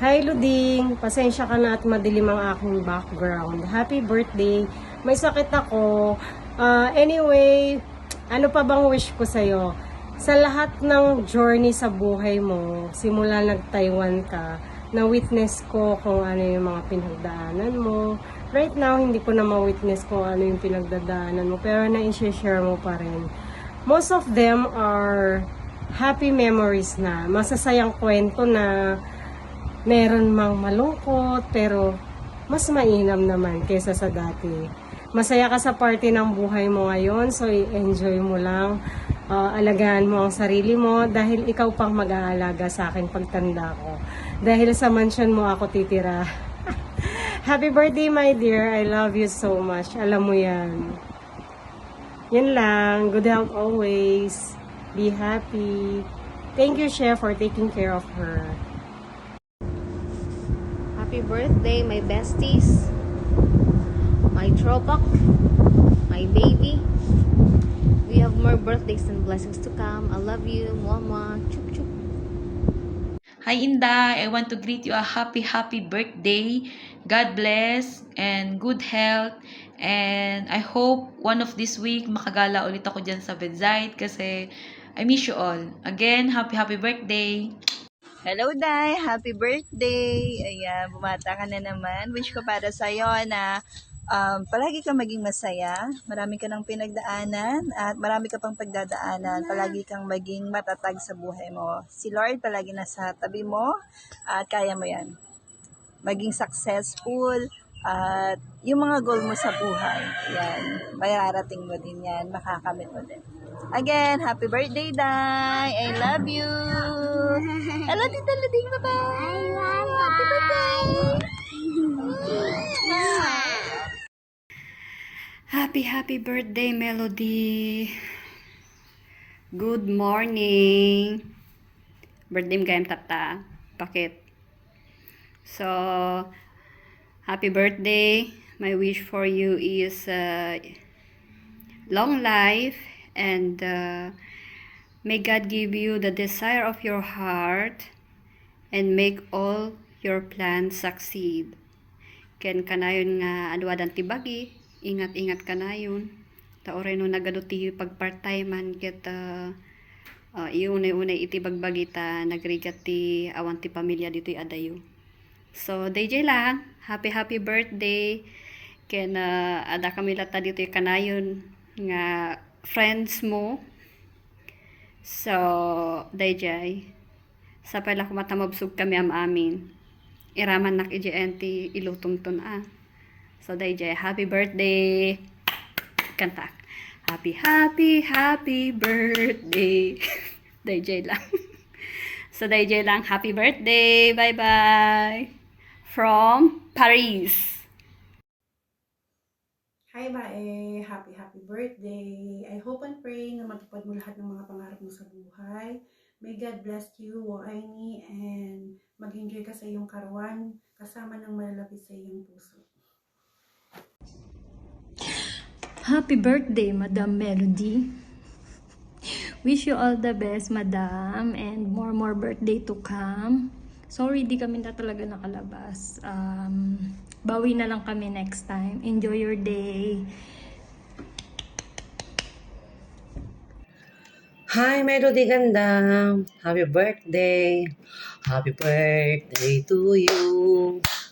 Hi Luding, pasensya ka na at madilim ang aking background. Happy birthday. May sakit ako. Anyway, ano pa bang wish ko sa'yo? Sa lahat ng journey sa buhay mo, simula nag-Taiwan ka, na-witness ko kung ano yung mga pinagdaanan mo. Right now, hindi ko na ma-witness kung ano yung pinagdadaanan mo, pero na-share mo pa rin. Most of them are happy memories na, masasayang kwento na meron mang malungkot, pero mas mainam naman kaysa sa dati. Masaya ka sa party ng buhay mo ngayon, so i-enjoy mo lang. Alagaan mo ang sarili mo dahil ikaw pang mag-aalaga sa akin pagtanda ko. Dahil sa mansion mo ako titira. Happy birthday, my dear. I love you so much. Alam mo yan. Yan lang. Good health always. Be happy. Thank you, Chef, for taking care of her. Happy birthday, my besties, my tropak, my baby. We have more birthdays and blessings to come. I love you, mama. Chup chup. Hi Inday, I want to greet you a happy birthday. God bless and good health. And I hope one of this week makagala ulit ako dyan sa bedside kasi I miss you all. Again, happy birthday. Hello, Day! Happy birthday! Ayan, bumata ka na naman. Wish ko para sa'yo na palagi kang maging masaya, marami ka ng pinagdaanan, at marami ka pang pagdadaanan. Palagi kang maging matatag sa buhay mo. Si Lord palagi nasa tabi mo at kaya mo yan. Maging successful at yung mga goal mo sa buhay, yan, mayarating mo din yan, makakamit mo din. Again, happy birthday, Day! I love you! Hello, Tita Luding! Bye-bye! Happy birthday! Happy birthday, Melody. Good morning. Birthday mo kayong tata. Bakit? So, happy birthday. My wish for you is long life and may God give you the desire of your heart and make all your plans succeed. Ken kanayon nga adwadan tibagi, ingat kanayon. Taoray no nagaduti pag part-time man ket iunay iti bagbagita nagrigat ti awan ti pamilya dito'y adayo. So DJ lang, happy birthday. Ken ada kami lata dito'y kanayon nga friends mo. So DJ sa pala kumatamabsog kami amin. Iraman nak IGNT ilutumton So DJ, happy birthday. Kanta. Happy birthday. DJ lang. So DJ lang, happy birthday. Bye-bye. From Paris. Hi Bae! Happy birthday! I hope and pray na matupad mo lahat ng mga pangarap mo sa buhay. May God bless you, Waini, and mag-enjoy ka sa iyong karawan kasama ng malalapit sa iyong puso. Happy birthday, Madam Melody. Wish you all the best, Madam, and more birthday to come. Sorry, di kami na talaga nakalabas. Bawi na lang kami next time. Enjoy your day. Hi, Melody Ganda. Happy birthday. Happy birthday to you.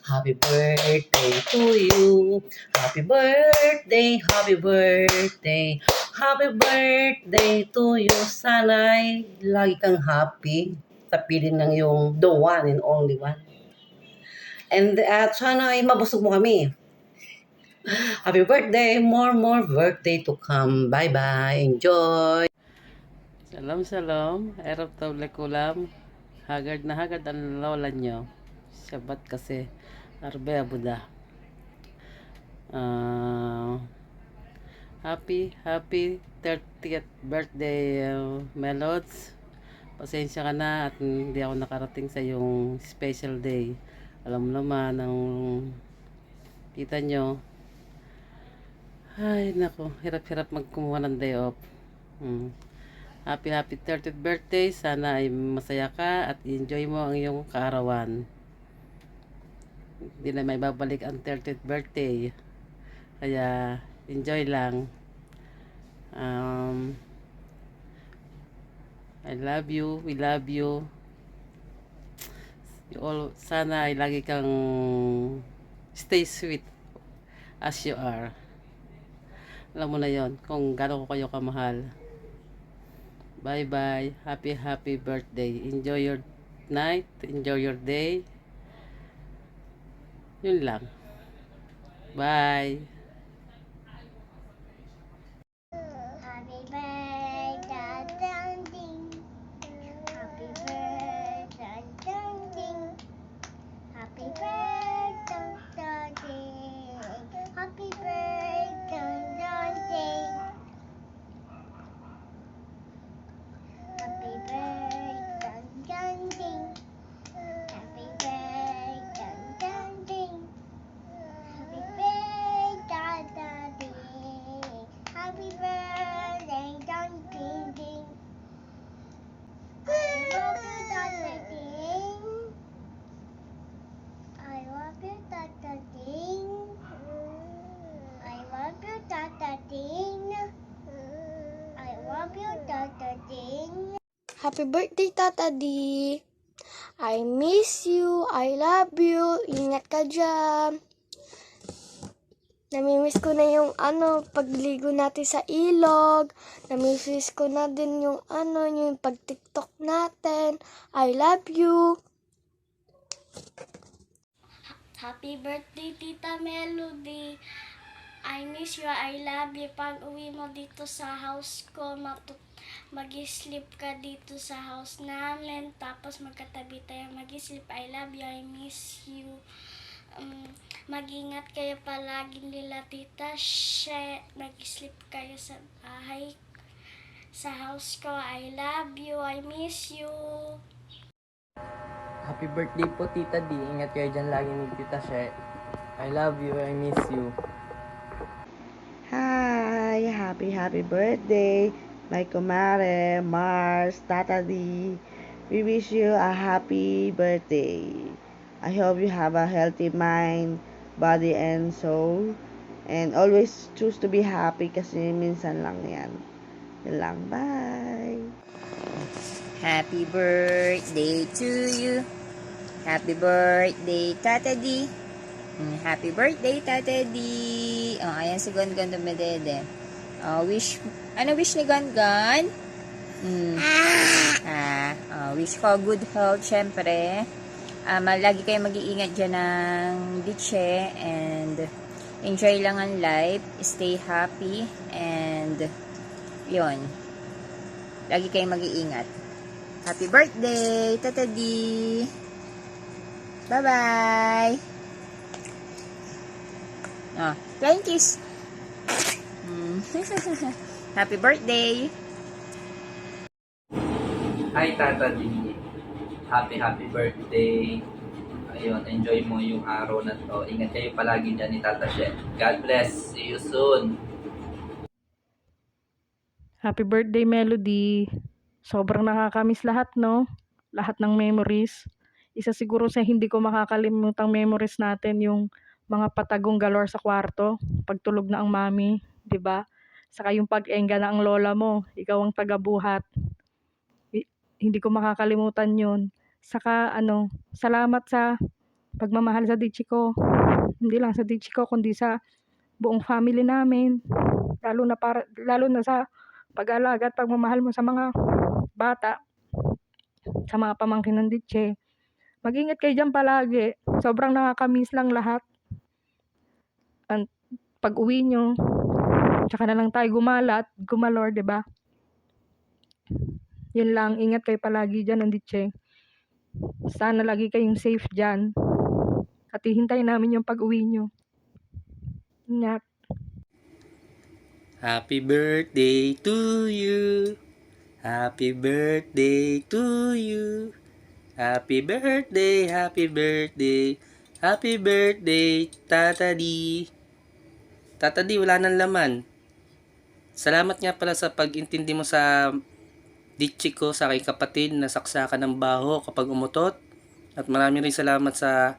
Happy birthday to you. Happy birthday, happy birthday. Happy birthday to you. Sana'y lagi kang happy. Tapilin ng yung the one and only one. And sana ay mabusog mo kami. Happy birthday. More birthday to come. Bye-bye. Enjoy. Salam, erap tawle kulam. Hagard na hagard ang lola nyo. Sabat kasi arbe abuda. Happy 30th birthday, Melods. Pasensya ka na at hindi ako nakarating sa yung special day. Alam mo naman ang kita nyo. Ay nako, hirap magkumuha ng day off. Happy 30th birthday. Sana ay masaya ka at enjoy mo ang iyong kaarawan. Hindi na may babalik ang 30th birthday. Kaya enjoy lang. Um, I love you, we love you. You all, sana ay lagi kang stay sweet as you are. Alam mo na yon kung gaano ko kayo kamahal. Bye bye. Happy happy birthday. Enjoy your night. Enjoy your day. Yun lang. Bye. Happy birthday, ding ding. Happy birthday, ding ding. Happy birthday, ding. Happy birthday, ding. Happy birthday, ding ding. Happy birthday, ding ding. Happy birthday, ding. Happy birthday, ding ding ding. I love you, Tata Ding. I love you, Tata Ding. I love you, Tata Ding. I love you, Tata Ding. Happy birthday, Tata D. I miss you. I love you. Ingat ka dyan. Namimiss ko na yung pagligo natin sa ilog. Namimiss ko na din yung yung pag-TikTok natin. I love you. Happy birthday, Tita Melody. I miss you. I love you. Pag uwi mo dito sa house ko, mag-sleep ka dito sa house namin. Tapos magkatabi tayo mag-sleep. I love you. I miss you. Mag-ingat kayo palagi nila, Tita She. Mag-sleep kayo sa bahay, sa house ko. I love you. I miss you. Happy birthday po, Tita D. Ingat kayo dyan lagi ni Tita She. I love you. I miss you. Hi! Happy birthday, my kumare, Mars, Tata D. We wish you a happy birthday. I hope you have a healthy mind, body, and soul. And always choose to be happy kasi minsan lang yan. Yan lang. Bye! Happy birthday to you. Happy birthday, Tata D. Happy birthday, Tata D. Oh, ayan si Gongon dumedede. Wish ni Gongon? Wish ko good health, syempre. Lagi kayo mag-iingat dyan ng ditche and enjoy lang ang life. Stay happy and yun. Lagi kayo mag-iingat. Happy birthday, Tata D. Bye-bye. Thank you. Happy birthday. Hi, Tata D. Happy birthday. Ayun, enjoy mo yung araw na to. Ingat kayo palagi dyan ni Tata She. God bless. See you soon. Happy birthday, Melody. Sobrang nakakamiss lahat, no? Lahat ng memories. Isa siguro sa hindi ko makakalimutang memories natin yung mga patagong galore sa kwarto, pagtulog na ang mami, 'di ba? Saka yung pag-enga na ang lola mo, ikaw ang tagabuhat. Hindi ko makakalimutan 'yun. Saka salamat sa pagmamahal sa ditchi ko. Hindi lang sa ditchi ko kundi sa buong family namin. Lalo na sa pag-alaga at pagmamahal mo sa mga bata, sa mga pamangkin ng ditche. Mag-ingat kayo dyan palagi. Sobrang nakakamiss lang lahat. Pag-uwi nyo, tsaka na lang tayo gumalor, diba? Yun lang, ingat kayo palagi dyan, Anditche. Sana lagi kayong safe dyan. At hihintayin namin yung pag-uwi nyo. Ingat. Happy birthday to you. Happy birthday to you. Happy birthday, happy birthday. Happy birthday, Tata D. Tata D, wala nang laman. Salamat nga pala sa pag-intindi mo sa ditchi ko, sa aking kapatid na saksakan ng baho kapag umutot. At marami rin salamat sa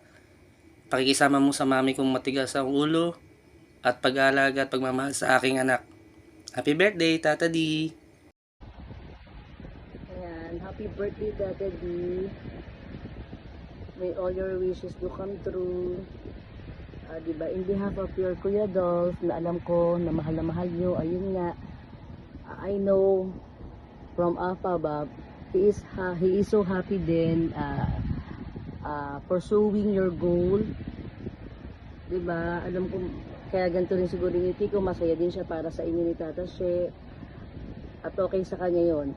pakikisama mo sa mami kong matigas ang ulo at pag-aalaga at pagmamahal sa aking anak. Happy birthday, Tata D! Ayan, happy birthday, Tata D. May all your wishes to come true. Diba, in behalf of your Kuya Dolph, na alam ko na mahal nyo, ayun nga, I know from above, he is so happy din pursuing your goal. Diba, alam ko, kaya ganito rin siguro yung ko, masaya din siya para sa inyo ni Tata She. At okay sa kanya yun.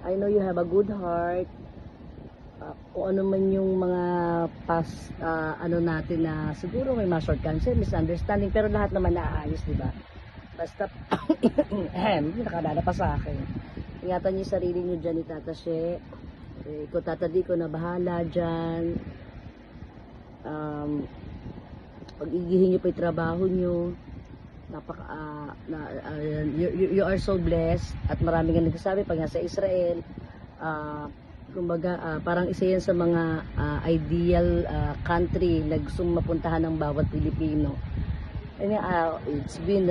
I know you have a good heart. Kung ano man yung mga past natin na siguro may mga shortcomings, misunderstanding, pero lahat naman naaayos, di ba? Basta nakadala pa sa akin. Ingatan niyo yung sarili niyo dyan ni Tata She. Ikaw, Tata D, ko na bahala dyan. Pag-igihin niyo pa yung trabaho niyo. You are so blessed. At marami nga nagsasabi pag nasa Israel, kumbaga, parang isa yan sa mga ideal country na gustong mapuntahan ng bawat Pilipino. And, it's been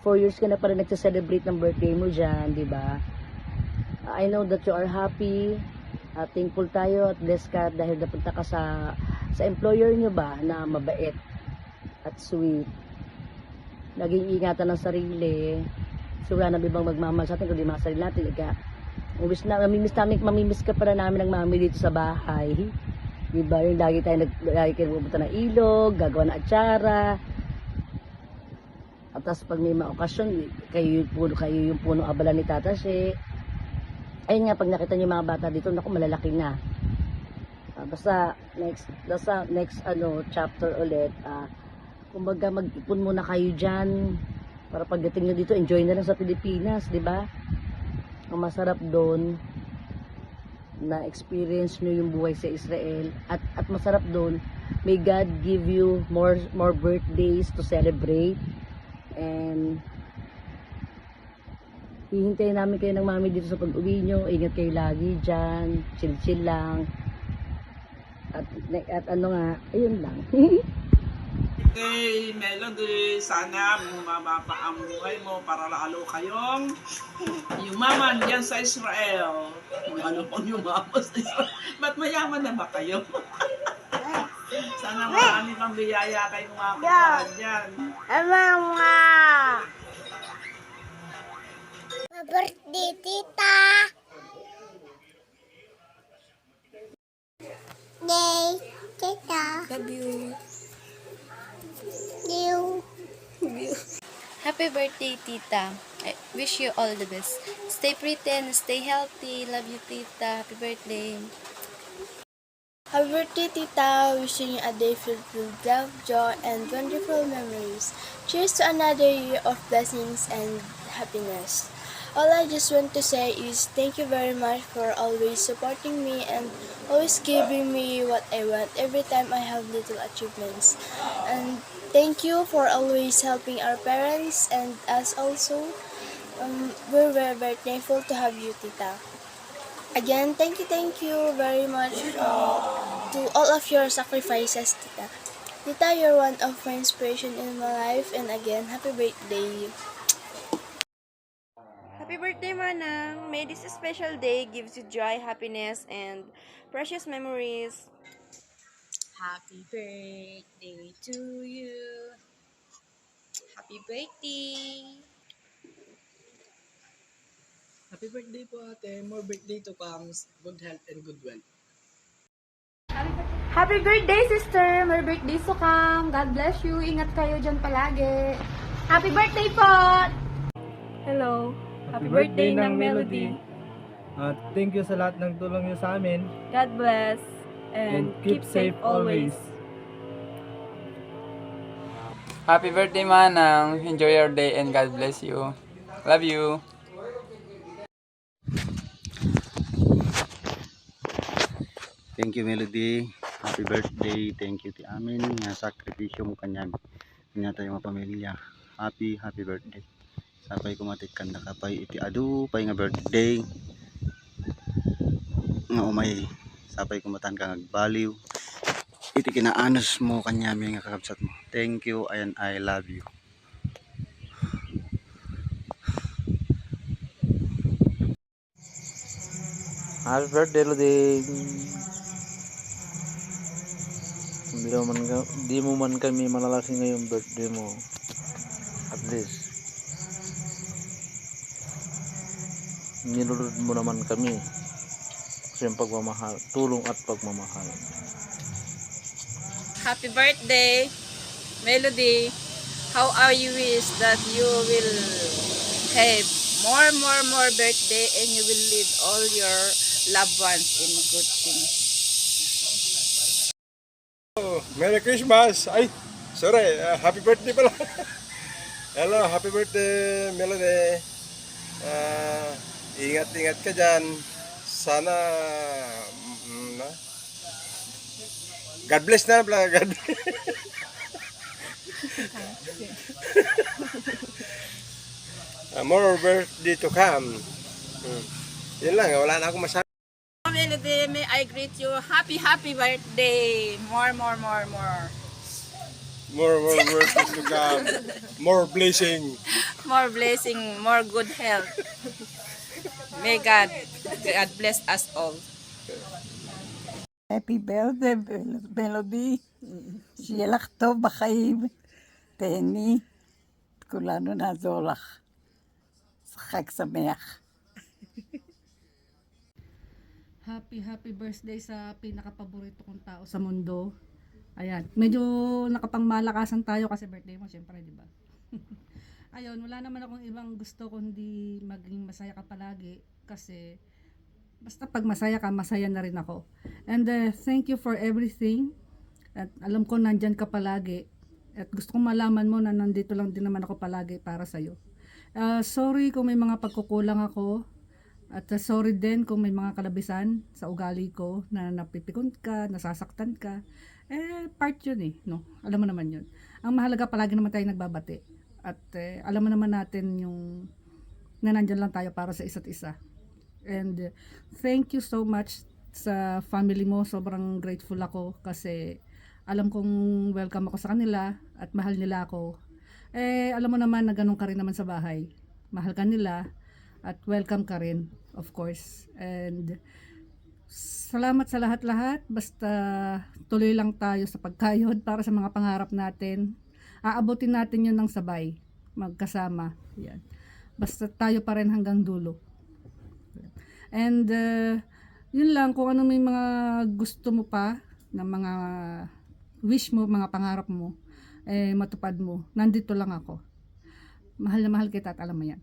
4 years ka na pala nagsa-celebrate ng birthday mo dyan, di ba? I know that you are happy, thankful tayo at blessed ka dahil napunta ka sa employer nyo ba na mabait at sweet. Naging ingatan ng sarili. So wala na ibang magmamahal sa atin kundi mga sarili natin. Mamimiss ka para namin ng mami dito sa bahay. Diba? Yung lagi kayo pupunta ng ilog, gagawa ng atsara. At tapos pag may mga okasyon, kayo yung puno abala ni Tata She. Ayun nga, pag nakita niyo mga bata dito, naku, malalaki na. Basta next chapter ulit, kumbaga mag-ipon muna kayo dyan. Para pagdating nyo dito, enjoy na lang sa Pilipinas, di ba? Ang masarap doon, na experience nyo yung buhay sa Israel. At masarap doon, may God give you more birthdays to celebrate. And hihintayin namin kayo ng mami dito sa pag-uwi nyo. Ingat kayo lagi dyan, chill lang. At ano nga, ayun lang. Hey, Melody, sana bumaba pa ang buhay mo para lalo kayong yumaman dyan sa Israel. Kung ano pang yumaman sa Israel. Ba't mayaman na ba kayo? Sana marami pang biyaya kayong makakuha dyan. Ma-birthday, tita! Yay! Tita! Love you. You! Happy birthday, Tita. I wish you all the best. Stay pretty and stay healthy. Love you, Tita. Happy birthday. Happy birthday, Tita. Wishing you a day filled with love, joy, and wonderful memories. Cheers to another year of blessings and happiness. All I just want to say is thank you very much for always supporting me and always giving me what I want every time I have little achievements. And thank you for always helping our parents and us also. We're very, very thankful to have you, Tita. Again, thank you very much to all of your sacrifices, Tita. Tita, you're one of my inspiration in my life. And again, happy birthday. Happy birthday, Manang! May this special day gives you joy, happiness, and precious memories. Happy birthday to you. Happy birthday. Happy birthday po, ate. More birthday to come. Good health and good wealth. Happy birthday, sister! More birthdays to come. God bless you. Ingat kayo dyan palagi. Happy birthday po! Hello. Happy birthday ng Melody. At thank you sa lahat ng tulong niyo sa amin. God bless. And keep safe always. Happy birthday, Manang. Enjoy your day and God bless you. Love you. Thank you, Melody. Happy birthday. Thank you, ti amin. Nga sakripisyo mo kanyang. Kanya tayo mga pamilya. Happy birthday. Sapay kumatik kanda kapay iti adu pay nga birthday. nga umay sapay kumatan ka nagbaliw iti kinaanos mo kanyami nga kakabsat mo. Thank you and I love you. Happy birthday, Luding. Di mo man kami malalasing ngayong birthday mo. At least, nilulod mo naman kami sa iyong pagmamahal, tulong at pagmamahal. Happy birthday, Melody. How I wish that you will have more birthday and you will lead all your loved ones in good things. Merry Christmas! Ay, sorry, happy birthday pala. Hello, happy birthday, Melody. Ingat-ingat ka dyan. Sana, God bless na pala. God bless. More birthday to come. Yun lang, wala na akong masabi. Melody, may I greet you happy birthday. More. More birthdays to come. More blessing. More blessing, more good health. May God bless us all. Happy birthday, Melody. שיהיה לך טוב בחיים. תהני. כולנו נעזור לך. חג שמח. Happy birthday sa pinakapaborito kong tao sa mundo. Ayan, medyo nakapangmalakasan tayo kasi birthday mo, syempre, di ba? Ayun, wala naman akong ibang gusto kundi maging masaya ka palagi kasi basta pag masaya ka, masaya na rin ako. And thank you for everything. At alam ko nandyan ka palagi. At gusto kong malaman mo na nandito lang din naman ako palagi para sa'yo. Sorry kung may mga pagkukulang ako. At sorry din kung may mga kalabisan sa ugali ko na napipikon ka, nasasaktan ka. Part yun no? Alam mo naman yun. Ang mahalaga palagi naman tayo nagbabati. At alam mo naman natin yung na nandyan lang tayo para sa isa't isa. And thank you so much sa family mo. Sobrang grateful ako kasi alam kong welcome ako sa kanila at mahal nila ako. Alam mo naman na ganun ka rin naman sa bahay. Mahal ka nila at welcome ka rin, of course. And salamat sa lahat-lahat. Basta tuloy lang tayo sa pagkayod para sa mga pangarap natin. Aabutin natin yun ng sabay. Magkasama. Yan. Basta tayo pa rin hanggang dulo. And yun lang, kung ano may mga gusto mo pa na mga wish mo, mga pangarap mo, matupad mo, nandito lang ako. Mahal na mahal kita at alam mo yan.